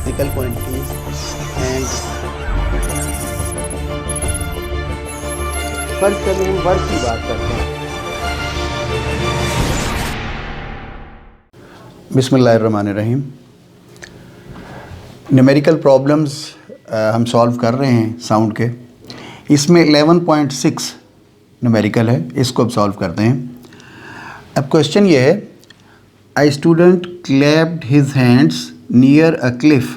Physical quantities and first चलिए हम work की बात करते हैं। बिस्मिल्लाहिर्रहमानिर्रहीम। न्यूमेरिकल प्रॉब्लम्स हम सॉल्व कर रहे हैं साउंड के। इसमें 11.6 न्यूमेरिकल है, इसको अब सॉल्व करते हैं। अब क्वेश्चन ये है, A student clapped his hands near a cliff,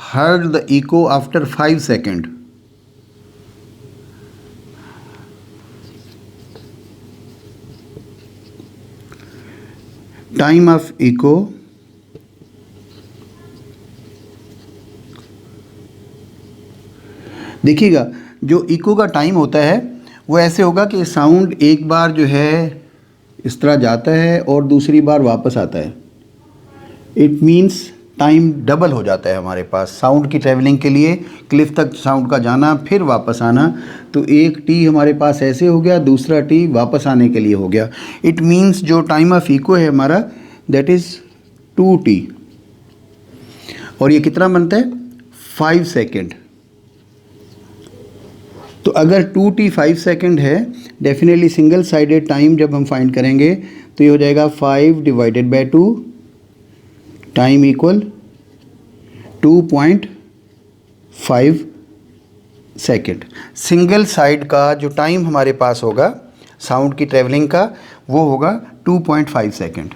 heard the echo after 5 seconds. Time of echo देखिएगा, जो इको का टाइम होता है वो ऐसे होगा कि साउंड एक बार जो है इस तरह जाता है और दूसरी बार वापस आता है। इट मीन्स टाइम डबल हो जाता है हमारे पास साउंड की ट्रैवलिंग के लिए, क्लिफ तक साउंड का जाना फिर वापस आना। तो एक टी हमारे पास ऐसे हो गया, दूसरा टी वापस आने के लिए हो गया। इट मीन्स जो टाइम ऑफ इको है हमारा दैट इज़ 2t, और ये कितना बनता है 5 सेकेंड। तो अगर 2t 5 सेकेंड है, डेफिनेटली सिंगल साइडेड टाइम जब हम फाइंड करेंगे तो ये हो जाएगा 5 divided by 2 time equal 2.5 second. Single side का जो टाइम हमारे पास होगा साउंड की ट्रैवलिंग का वो होगा 2.5 सेकेंड।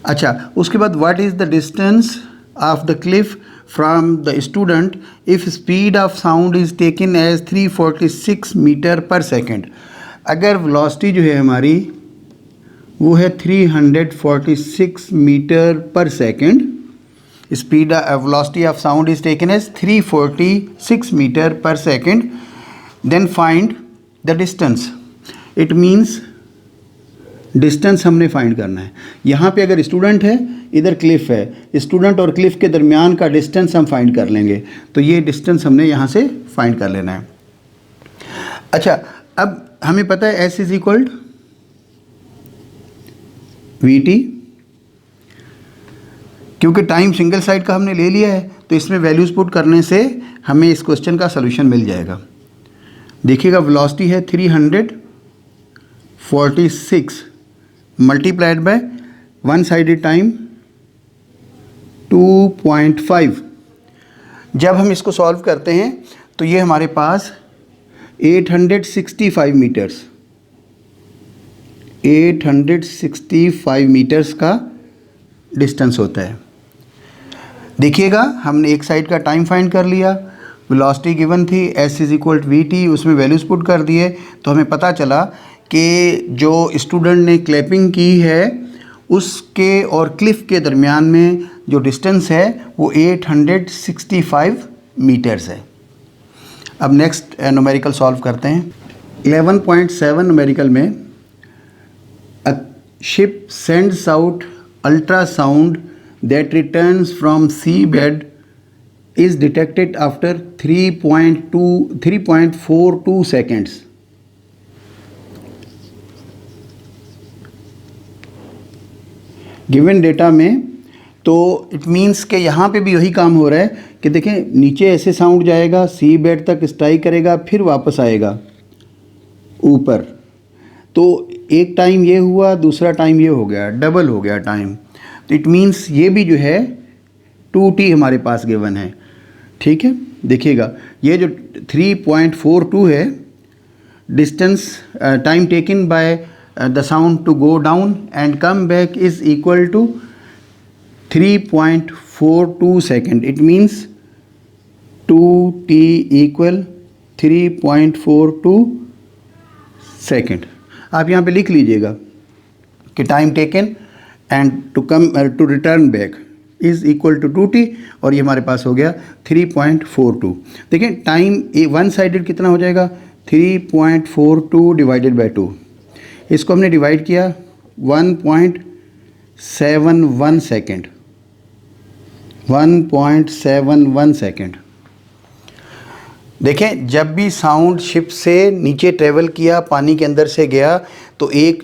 अच्छा, उसके बाद what is the distance of the Cliff from the student if speed of sound is taken as 346 metre पर सेकेंड। अगर वेलोसिटी जो है हमारी वो है 346 मीटर पर second, speed velocity of sound is taken as 346 metre पर second, then find the distance. It means distance हमने फाइंड करना है। यहाँ पे अगर स्टूडेंट है, इधर क्लिफ है, स्टूडेंट और क्लिफ के दरमियान का डिस्टेंस हम फाइंड कर लेंगे। तो ये डिस्टेंस हमने यहाँ से फाइंड कर लेना है। अच्छा, अब हमें पता है S इज इक्वल VT, क्योंकि टाइम सिंगल साइड का हमने ले लिया है तो इसमें वैल्यूज़ पुट करने से हमें इस क्वेश्चन का सलूशन मिल जाएगा। देखिएगा, वेलोसिटी है 346 multiplied by one sided time 2.5। जब हम इसको सॉल्व करते हैं तो ये हमारे पास 865 मीटर्स 865 मीटर्स का डिस्टेंस होता है। देखिएगा, हमने एक साइड का टाइम फाइंड कर लिया, वेलोसिटी गिवन थी S इज इक्वल VT, उसमें वैल्यूज़ पुट कर दिए तो हमें पता चला कि जो स्टूडेंट ने क्लैपिंग की है उसके और क्लिफ के दरमियान में जो डिस्टेंस है वो 865 मीटर्स है। अब नेक्स्ट न्यूमेरिकल सॉल्व करते हैं। 11.7 न्यूमेरिकल में a ship sends out ultrasound that returns from sea bed is detected after 3.42 seconds. Given data में तो इट मीन्स के यहाँ पे भी वही काम हो रहा है कि देखें, नीचे ऐसे साउंड जाएगा, सी बेड तक स्ट्राइक करेगा, फिर वापस आएगा ऊपर। तो एक टाइम ये हुआ, दूसरा टाइम ये हो गया, डबल हो गया टाइम। तो इट मीन्स ये भी जो है 2t हमारे पास गिवन है। ठीक है, देखिएगा, ये जो 3.42 है distance time taken by the sound to go down and come back is equal to 3.42 second. It means 2t equal 3.42 second. आप यहाँ पे लिख लीजिएगा कि time taken and to return back is equal to 2t, और ये हमारे पास हो गया 3.42। देखें, टाइम वन साइडेड कितना हो जाएगा 3.42 डिवाइडेड बाई 2। इसको हमने डिवाइड किया 1.71 सेकेंड 1.71 सेकेंड। देखें, जब भी साउंड शिप से नीचे ट्रेवल किया, पानी के अंदर से गया, तो एक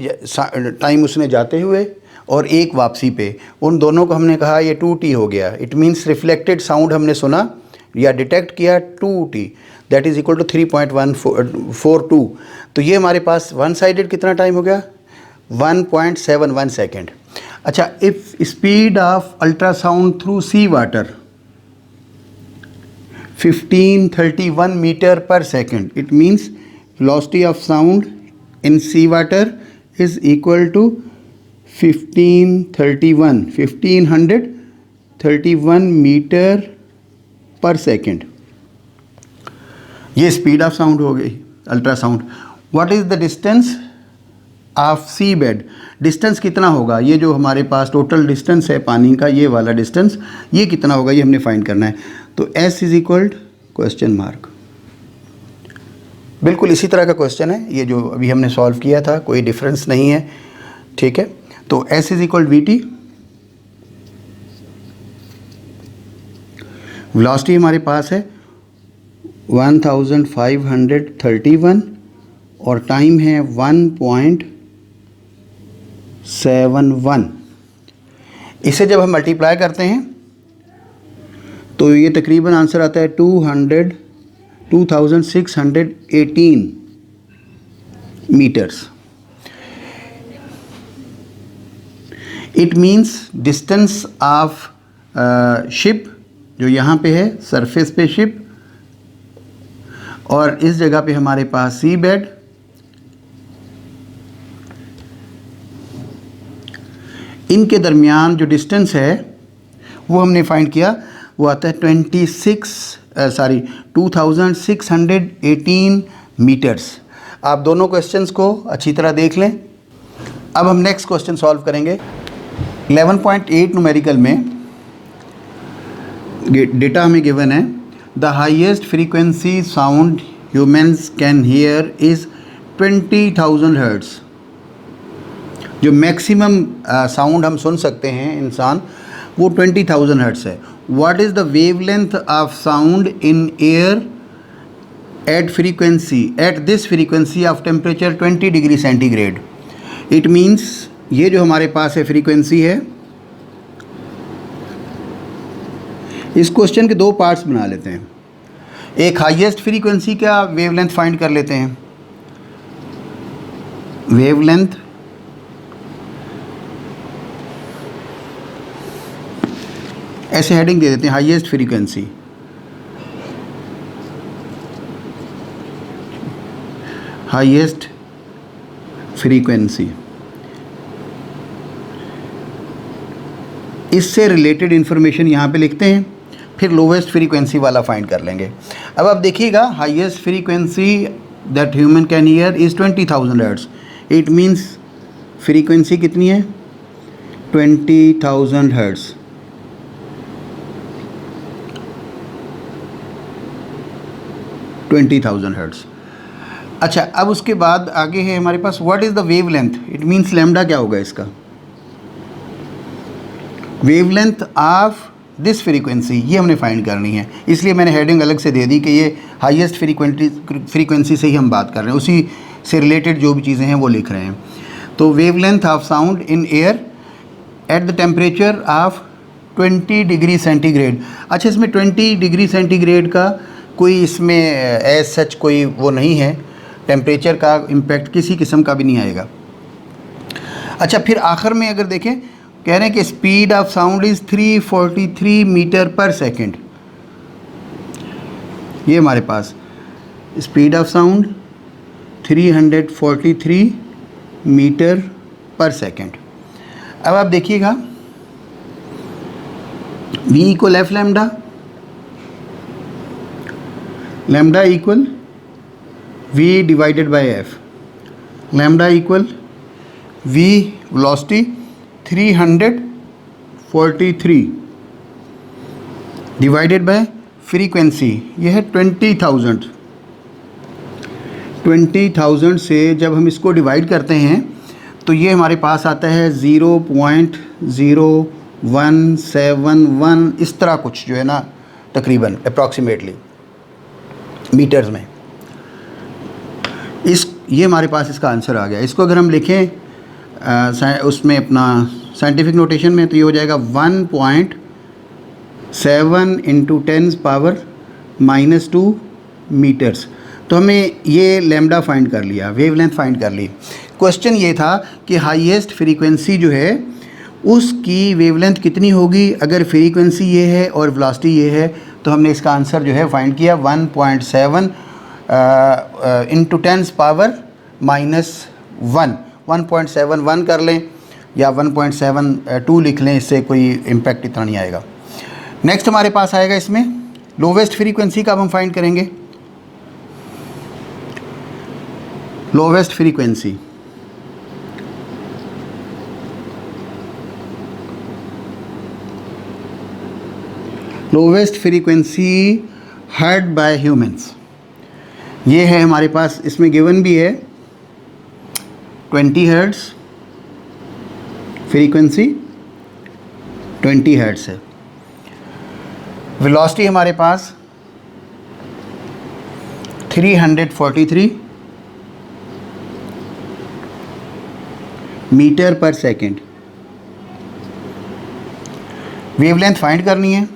टाइम उसने जाते हुए और एक वापसी पे, उन दोनों को हमने कहा ये 2t हो गया। इट मीन्स रिफ्लेक्टेड साउंड हमने सुना या डिटेक्ट किया 2t, that is equal to 3.142। तो ये हमारे पास वन साइडेड कितना टाइम हो गया, 1.71 सेकेंड। अच्छा, if speed of ultrasound through sea water 1531 metre पर second, it means velocity of sound in sea water is equal to 1531 metre पर सेकेंड। ये स्पीड ऑफ साउंड हो गई ultrasound. What is the distance of sea bed, distance कितना होगा, ये जो हमारे पास टोटल डिस्टेंस है पानी का, ये वाला डिस्टेंस, ये कितना होगा, ये हमने फाइंड करना है। तो S is equal question mark. बिल्कुल इसी तरह का क्वेश्चन है ये जो अभी हमने सॉल्व किया था, कोई डिफरेंस नहीं है, ठीक है। तो S is equal VT, velocity हमारे पास है 1531 और टाइम है 1.71। इसे जब हम मल्टीप्लाई करते हैं तो ये तकरीबन आंसर आता है 2618 metres. It means distance of ship जो यहाँ पे है सरफेस पे शिप, और इस जगह पे हमारे पास सी बेड, इनके दरमियान जो डिस्टेंस है वो हमने फाइंड किया, वो आता है 2618 मीटर्स। आप दोनों क्वेश्चंस को अच्छी तरह देख लें। अब हम नेक्स्ट क्वेश्चन सॉल्व करेंगे। 11.8 न्यूमेरिकल में डेटा हमें गिवन है, the highest frequency sound humans can hear is 20,000 hertz. जो मैक्सिमम साउंड हम सुन सकते हैं इंसान, वो 20,000 हर्ट्ज़ है। What is the wavelength of sound in air at this frequency of temperature 20 degree centigrade. It means ये जो हमारे पास है फ्रीक्वेंसी है, इस क्वेश्चन के दो पार्ट्स बना लेते हैं। एक हाईएस्ट फ्रीक्वेंसी का वेवलेंथ फाइंड कर लेते हैं। वेवलेंथ ऐसे हेडिंग दे देते हैं, हाईएस्ट फ्रीक्वेंसी। हाईएस्ट फ्रीक्वेंसी, इससे रिलेटेड इंफॉर्मेशन यहाँ पे लिखते हैं, फिर लोवेस्ट फ्रीक्वेंसी वाला फाइंड कर लेंगे। अब आप देखिएगा, highest frequency that human can hear is 20,000 hertz. It means frequency कितनी है, 20,000 हर्ट्ज़। अच्छा, अब उसके बाद आगे है हमारे पास what is the wavelength. It means lambda क्या होगा इसका, वेवलेंथ ऑफ दिस फ्रीक्वेंसी, ये हमने फाइंड करनी है। इसलिए मैंने हेडिंग अलग से दे दी कि ये हाईएस्ट फ्रीक्वेंसी से ही हम बात कर रहे हैं, उसी से रिलेटेड जो भी चीज़ें हैं वो लिख रहे हैं। तो wavelength of sound in air at the temperature of 20 degree centigrade. अच्छा, इसमें 20 डिग्री सेंटीग्रेड का कोई इसमें एज सच कोई वो नहीं है, टेम्परेचर का इम्पैक्ट किसी किस्म का भी नहीं आएगा। अच्छा, फिर आखिर में अगर देखें, कह रहे हैं कि speed of sound is 343 metre पर सेकेंड। ये हमारे पास स्पीड ऑफ साउंड 343 मीटर पर सेकेंड। अब आप देखिएगा, V equal F lambda, lambda equal V divided by F. Lambda equal V velocity 343 divided by frequency, यह है 20,000 से जब हम इसको डिवाइड करते हैं तो ये हमारे पास आता है 0.0171, इस तरह कुछ जो है ना, तकरीबन अप्रॉक्सीमेटली मीटर्स में। ये हमारे पास इसका आंसर आ गया। इसको अगर हम लिखें उसमें अपना साइंटिफिक नोटेशन में, तो ये हो जाएगा 1.7 इंटू 10⁻⁻² मीटर्स। तो हमें ये लैम्डा फाइंड कर लिया, वेवलेंथ फाइंड कर ली। क्वेश्चन ये था कि हाईएस्ट फ्रीक्वेंसी जो है उसकी वेवलेंथ कितनी होगी। अगर फ्रीक्वेंसी ये है और वेलोसिटी ये है तो हमने इसका आंसर जो है फाइंड किया 1.7 इंटू 10⁻⁻1 1.71 कर लें या 1.72 लिख लें, इससे कोई इम्पैक्ट इतना नहीं आएगा। नेक्स्ट हमारे पास आएगा इसमें लोवेस्ट फ्रीक्वेंसी का, अब हम फाइंड करेंगे lowest frequency. Lowest frequency heard by humans, ये है हमारे पास, इसमें गिवन भी है 20 हर्ट्ज फ्रीक्वेंसी, 20 हर्ट्ज है। वेलोसिटी हमारे पास 343 मीटर पर सेकेंड। वेवलेंथ फाइंड करनी है,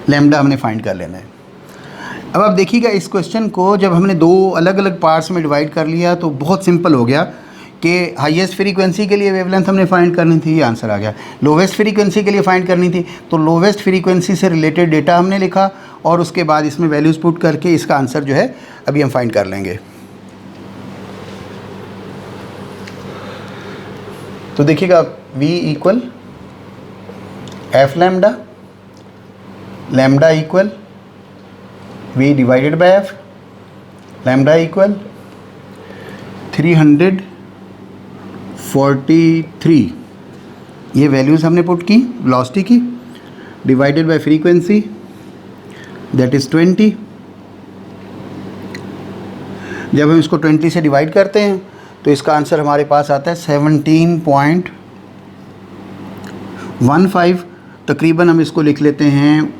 लैम्डा हमने फाइंड कर लेना है। अब आप देखिएगा इस क्वेश्चन को जब हमने दो अलग अलग पार्ट्स में डिवाइड कर लिया तो बहुत सिंपल हो गया कि हाईएस्ट फ्रीक्वेंसी के लिए वेवलेंथ हमने फाइंड करनी थी, ये आंसर आ गया। लोवेस्ट फ्रीक्वेंसी के लिए फाइंड करनी थी तो लोवेस्ट फ्रीक्वेंसी से रिलेटेड डेटा हमने लिखा और उसके बाद इसमें वैल्यूज़ पुट करके इसका आंसर जो है अभी हम फाइंड कर लेंगे। तो देखिएगा V equal F lambda, lambda equal V divided by F, lambda equal 343, ये वैल्यूज़ हमने पुट की वेलोसिटी की, divided by frequency that is 20। जब हम इसको 20 से डिवाइड करते हैं तो इसका आंसर हमारे पास आता है 17.15। तकरीबन हम इसको लिख लेते हैं,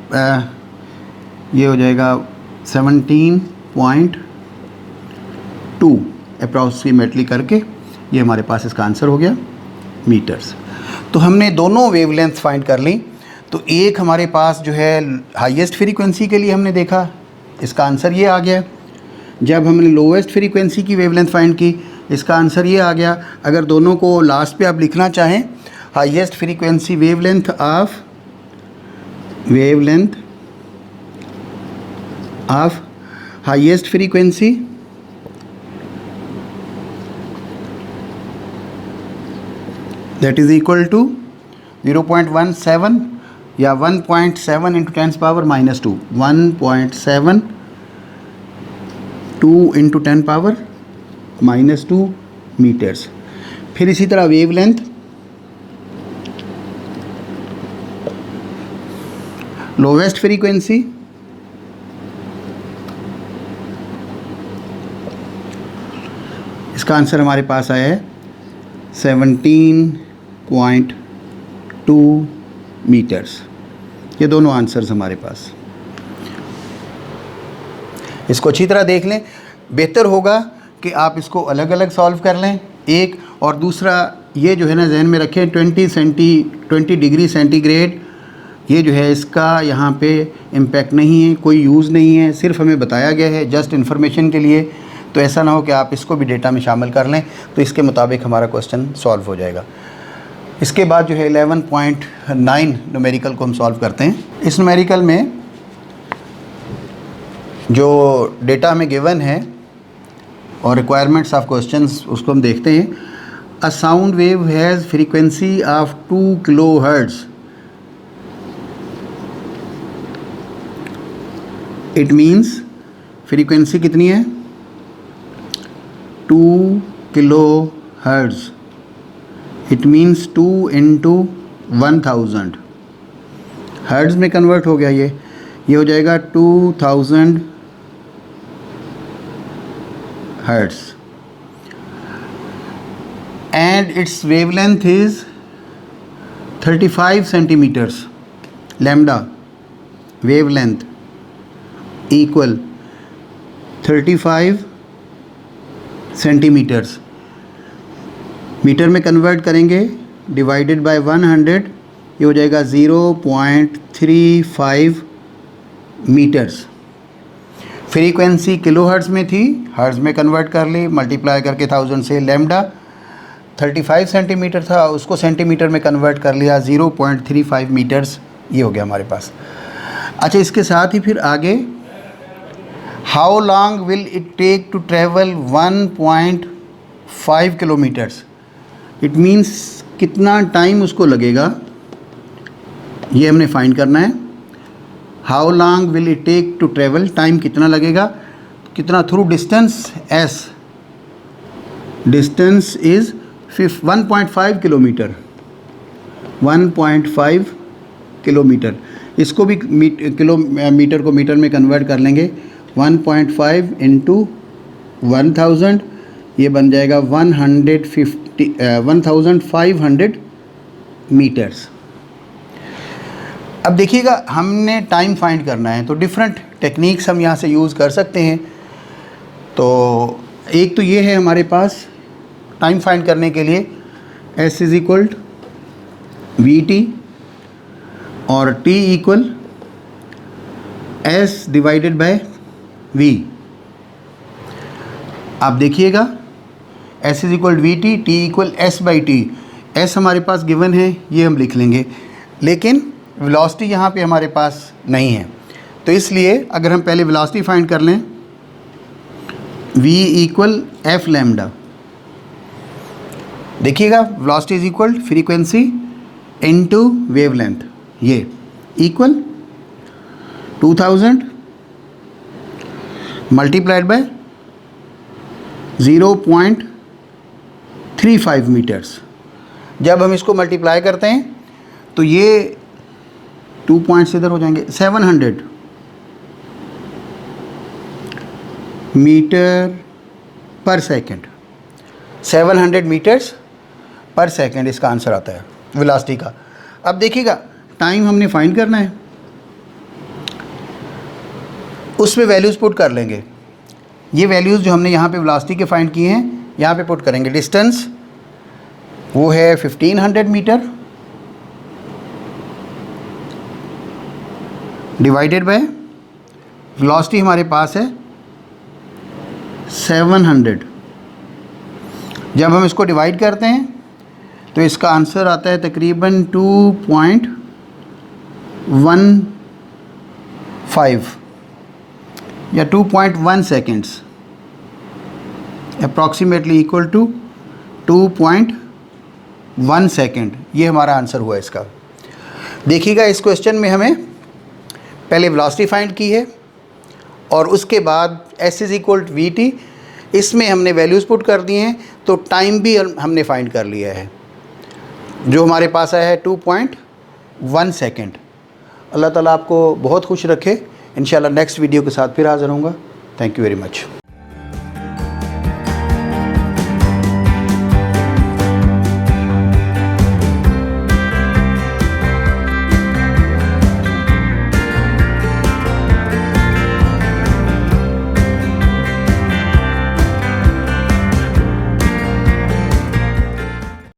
ये हो जाएगा 17.2 अप्रॉक्सीमेटली करके, ये हमारे पास इसका आंसर हो गया मीटर्स। तो हमने दोनों वेवलेंथ फाइंड कर ली। तो एक हमारे पास जो है हाईएस्ट फ्रीक्वेंसी के लिए हमने देखा, इसका आंसर ये आ गया। जब हमने लोवेस्ट फ्रीक्वेंसी की वेवलेंथ फाइंड की, इसका आंसर ये आ गया। अगर दोनों को लास्ट पे आप लिखना चाहें, highest frequency wavelength of highest frequency that is equal to 0.17 या 1.7 इंटू 10⁻⁻², 1.72 इंटू 10⁻⁻² मीटर्स। फिर इसी तरह वेवलेंथ लोवेस्ट फ्रीक्वेंसी इसका आंसर हमारे पास आया है 17.2 मीटर्स। ये दोनों आंसर्स हमारे पास। इसको अच्छी तरह देख लें, बेहतर होगा कि आप इसको अलग अलग सॉल्व कर लें एक, और दूसरा ये जो है ना जहन में रखें 20 डिग्री सेंटीग्रेड, ये जो है इसका यहाँ पे इम्पैक्ट नहीं है, कोई यूज़ नहीं है, सिर्फ हमें बताया गया है जस्ट इन्फॉर्मेशन के लिए। तो ऐसा ना हो कि आप इसको भी डेटा में शामिल कर लें, तो इसके मुताबिक हमारा क्वेश्चन सॉल्व हो जाएगा। इसके बाद जो है 11.9 न्यूमेरिकल को हम सॉल्व करते हैं। इस न्यूमेरिकल में जो डेटा हमें गिवन है और रिक्वायरमेंट्स ऑफ क्वेश्चंस उसको हम देखते हैं। A sound wave has frequency of 2 kilohertz, it means frequency कितनी है 2 kilohertz, it means 2 into 1000 hertz में कन्वर्ट हो गया। ये हो जाएगा 2000 hertz and its wavelength is 35 centimetres. Lambda wavelength equal 35 centimetres. Metre में कन्वर्ट करेंगे, डिवाइडेड बाय 100, ये हो जाएगा 0.35 मीटर्स। फ्रीक्वेंसी किलो हर्ट्ज़ में थी, हर्ट्ज़ में कन्वर्ट कर ली, मल्टीप्लाई करके 1000 से। लैम्डा 35 सेंटीमीटर था, उसको सेंटीमीटर में कन्वर्ट कर लिया, 0.35 मीटर्स ये हो गया हमारे पास। अच्छा, इसके साथ ही फिर आगे, how long will it take to travel 1.5 kilometres. It means कितना टाइम उसको लगेगा, ये हमने फाइंड करना है। How long will it take to travel, time कितना लगेगा, कितना through distance S, distance is 1.5 kilometre, 1.5 kilometre. इसको भी किलोमीटर को मीटर में कन्वर्ट कर लेंगे, 1.5 इंटू 1000, ये बन जाएगा 1500 मीटर्स। अब देखिएगा, हमने टाइम फाइंड करना है तो डिफरेंट टेक्निक्स हम यहाँ से यूज़ कर सकते हैं। तो एक तो ये है हमारे पास टाइम फाइंड करने के लिए, S इज़ इक्वल VT और T equal S divided by V। आप देखिएगा, S is equal VT, T equal S by T। S हमारे पास गिवन है, ये हम लिख लेंगे, लेकिन वेलोसिटी यहाँ पे हमारे पास नहीं है। तो इसलिए अगर हम पहले वेलोसिटी फाइंड कर लें, V इक्वल F लैम्डा। देखिएगा, velocity is equal frequency into wavelength, ये इक्वल 2000 मल्टीप्लाइड बाय 0.35 मीटर्स। जब हम इसको मल्टीप्लाई करते हैं तो ये 2 पॉइंट्स इधर हो जाएंगे, 700 मीटर पर सेकंड, 700 मीटर्स पर सेकंड इसका आंसर आता है वेलोसिटी का। अब देखिएगा, टाइम हमने फाइंड करना है, उसमें वैल्यूज़ पुट कर लेंगे। ये वैल्यूज़ जो हमने यहाँ पे वेलोसिटी के फाइंड किए हैं, यहाँ पे पुट करेंगे। डिस्टेंस वो है 1500 मीटर डिवाइडेड बाय वेलोसिटी हमारे पास है 700। जब हम इसको डिवाइड करते हैं तो इसका आंसर आता है तकरीबन 2.15 या 2.1 seconds, approximately equal to 2.1 second. ये हमारा आंसर हुआ इसका। देखिएगा, इस क्वेश्चन में हमें पहले वेलोसिटी फाइंड की है और उसके बाद S is equal to VT, इसमें हमने वैल्यूज़ पुट कर दिए हैं, तो टाइम भी हमने फाइंड कर लिया है, जो हमारे पास आया है 2.1 सेकेंड। अल्लाह ताला आपको बहुत खुश रखे। इंशाल्लाह नेक्स्ट वीडियो के साथ फिर हाज़िर होऊंगा। Thank you very much.